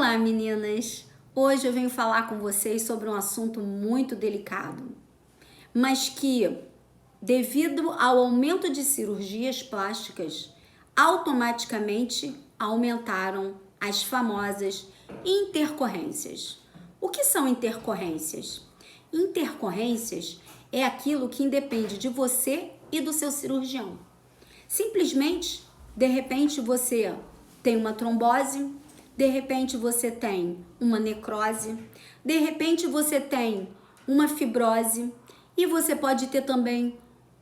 Olá, meninas! Hoje eu venho falar com vocês sobre um assunto muito delicado, mas que, devido ao aumento de cirurgias plásticas, automaticamente aumentaram as famosas intercorrências. O que são intercorrências? Intercorrências é aquilo que independe de você e do seu cirurgião. Simplesmente, de repente, você tem uma trombose, de repente você tem uma necrose, de repente você tem uma fibrose e você pode ter também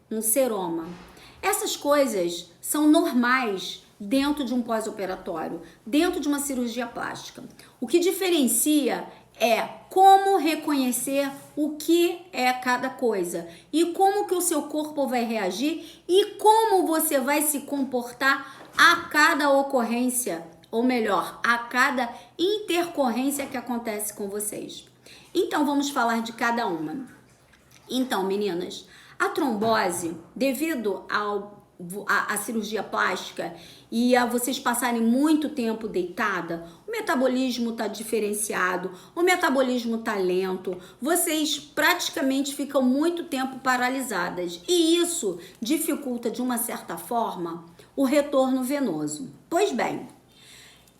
um seroma. Essas coisas são normais dentro de um pós-operatório, dentro de uma cirurgia plástica. O que diferencia é como reconhecer o que é cada coisa e como que o seu corpo vai reagir e como você vai se comportar a cada ocorrência, ou melhor, a cada intercorrência que acontece com vocês. Então vamos falar de cada uma. Então, meninas, a trombose, devido à cirurgia plástica e a vocês passarem muito tempo deitada, o metabolismo está diferenciado, o metabolismo está lento, vocês praticamente ficam muito tempo paralisadas e isso dificulta de uma certa forma o retorno venoso. Pois bem,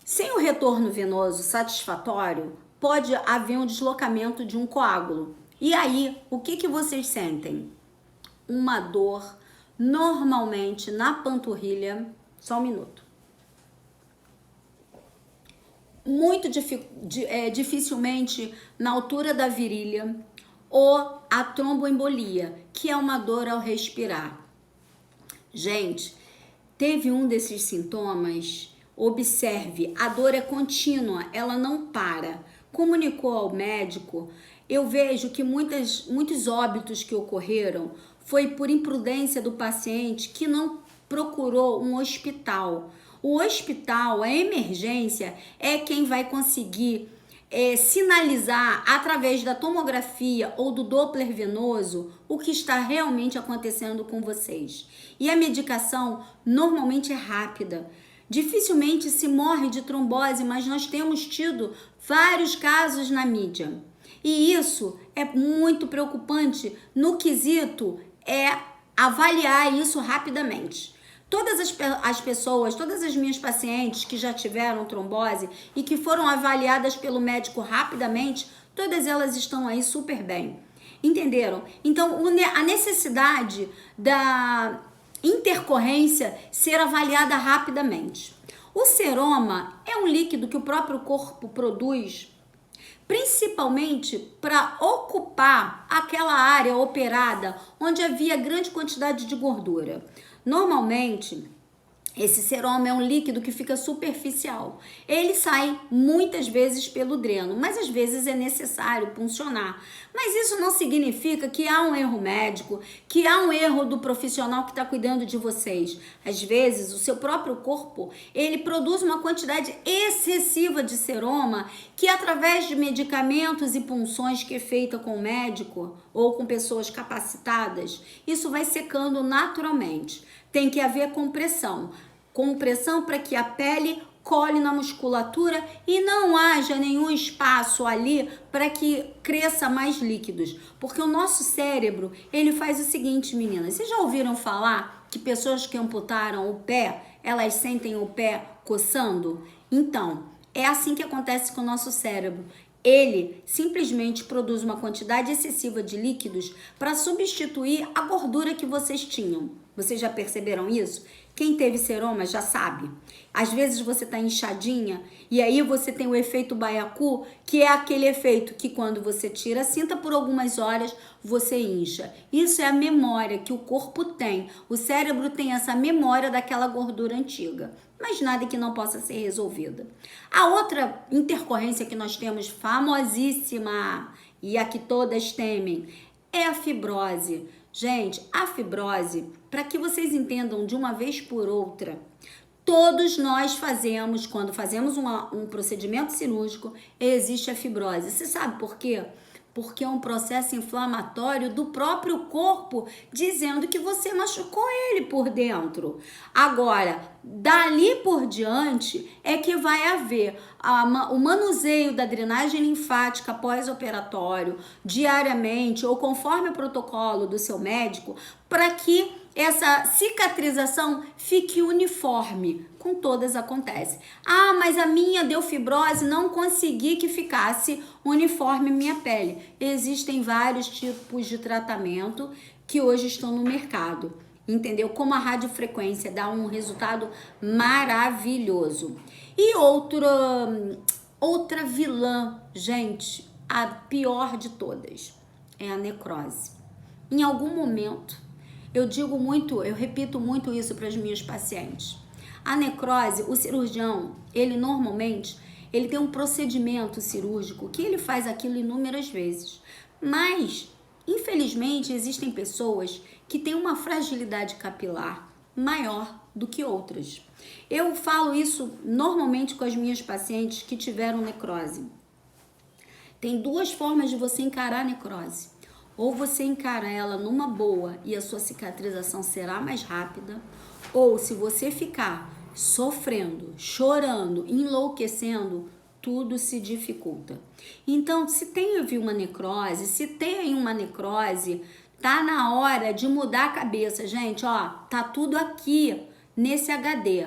sem o retorno venoso satisfatório, pode haver um deslocamento de um coágulo. E aí, o que vocês sentem? Uma dor, normalmente na panturrilha, só um minuto. Muito dificilmente na altura da virilha, ou a tromboembolia, que é uma dor ao respirar. Gente, teve um desses sintomas, observe, a dor é contínua, ela não para. Comunicou ao médico, eu vejo que muitos óbitos que ocorreram foi por imprudência do paciente que não procurou um hospital. O hospital, a emergência, é quem vai conseguir sinalizar através da tomografia ou do Doppler venoso o que está realmente acontecendo com vocês. E a medicação normalmente é rápida. Dificilmente se morre de trombose, mas nós temos tido vários casos na mídia. E isso é muito preocupante no quesito avaliar isso rapidamente. Todas as pessoas, todas as minhas pacientes que já tiveram trombose e que foram avaliadas pelo médico rapidamente, todas elas estão aí super bem. Entenderam? Então, a necessidade da intercorrência ser avaliada rapidamente. O seroma é um líquido que o próprio corpo produz, principalmente para ocupar aquela área operada onde havia grande quantidade de gordura. Normalmente, esse seroma é um líquido que fica superficial. Ele sai muitas vezes pelo dreno, mas às vezes é necessário puncionar. Mas isso não significa que há um erro médico, que há um erro do profissional que está cuidando de vocês. Às vezes, o seu próprio corpo, ele produz uma quantidade excessiva de seroma que, através de medicamentos e punções que é feita com o médico ou com pessoas capacitadas, isso vai secando naturalmente. Tem que haver compressão para que a pele cole na musculatura e não haja nenhum espaço ali para que cresça mais líquidos. Porque o nosso cérebro, ele faz o seguinte, meninas, vocês já ouviram falar que pessoas que amputaram o pé, elas sentem o pé coçando? Então, é assim que acontece com o nosso cérebro. Ele simplesmente produz uma quantidade excessiva de líquidos para substituir a gordura que vocês tinham. Vocês já perceberam isso? Quem teve seroma já sabe. Às vezes você está inchadinha e aí você tem o efeito baiacu, que é aquele efeito que quando você tira a cinta por algumas horas, você incha. Isso é a memória que o corpo tem. O cérebro tem essa memória daquela gordura antiga. Mas nada que não possa ser resolvida. A outra intercorrência que nós temos, famosíssima, e a que todas temem, é a fibrose. Gente, a fibrose, para que vocês entendam de uma vez por outra, todos nós fazemos, quando fazemos um procedimento cirúrgico, existe a fibrose. Você sabe por quê? porque é um processo inflamatório do próprio corpo dizendo que você machucou ele por dentro. Agora, dali por diante é que vai haver o manuseio da drenagem linfática pós-operatório, diariamente ou conforme o protocolo do seu médico, para que essa cicatrização fique uniforme. Com todas acontece. Ah, mas a minha deu fibrose, não consegui que ficasse uniforme minha pele. Existem vários tipos de tratamento que hoje estão no mercado, entendeu? Como a radiofrequência dá um resultado maravilhoso. E outra vilã, gente, a pior de todas, é a necrose. Em algum momento, eu repito muito isso para as minhas pacientes. A necrose, o cirurgião, ele normalmente, ele tem um procedimento cirúrgico que ele faz aquilo inúmeras vezes. Mas, infelizmente, existem pessoas que têm uma fragilidade capilar maior do que outras. Eu falo isso normalmente com as minhas pacientes que tiveram necrose. Tem duas formas de você encarar a necrose. Ou você encara ela numa boa e a sua cicatrização será mais rápida, ou se você ficar sofrendo, chorando, enlouquecendo, tudo se dificulta. Então, se tem uma necrose, tá na hora de mudar a cabeça, gente, ó, tá tudo aqui nesse HD.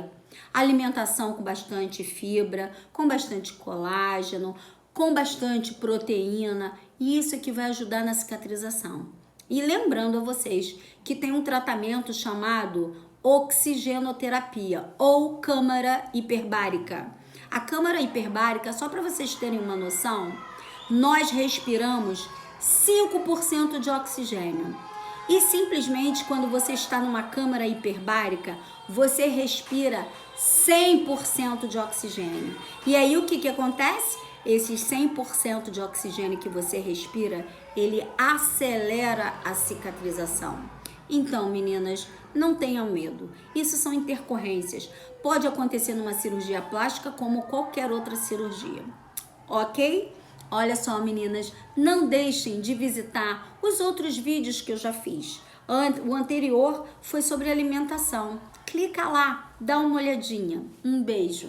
Alimentação com bastante fibra, com bastante colágeno, com bastante proteína, e isso é que vai ajudar na cicatrização. E lembrando a vocês que tem um tratamento chamado oxigenoterapia ou câmara hiperbárica. A câmara hiperbárica, só para vocês terem uma noção, nós respiramos 5% de oxigênio. E simplesmente quando você está numa câmara hiperbárica, você respira 100% de oxigênio. E aí o que acontece? Esses 100% de oxigênio que você respira, ele acelera a cicatrização. Então, meninas, não tenham medo. Isso são intercorrências. Pode acontecer numa cirurgia plástica como qualquer outra cirurgia. Ok? Olha só, meninas, não deixem de visitar os outros vídeos que eu já fiz. O anterior foi sobre alimentação. Clica lá, dá uma olhadinha. Um beijo.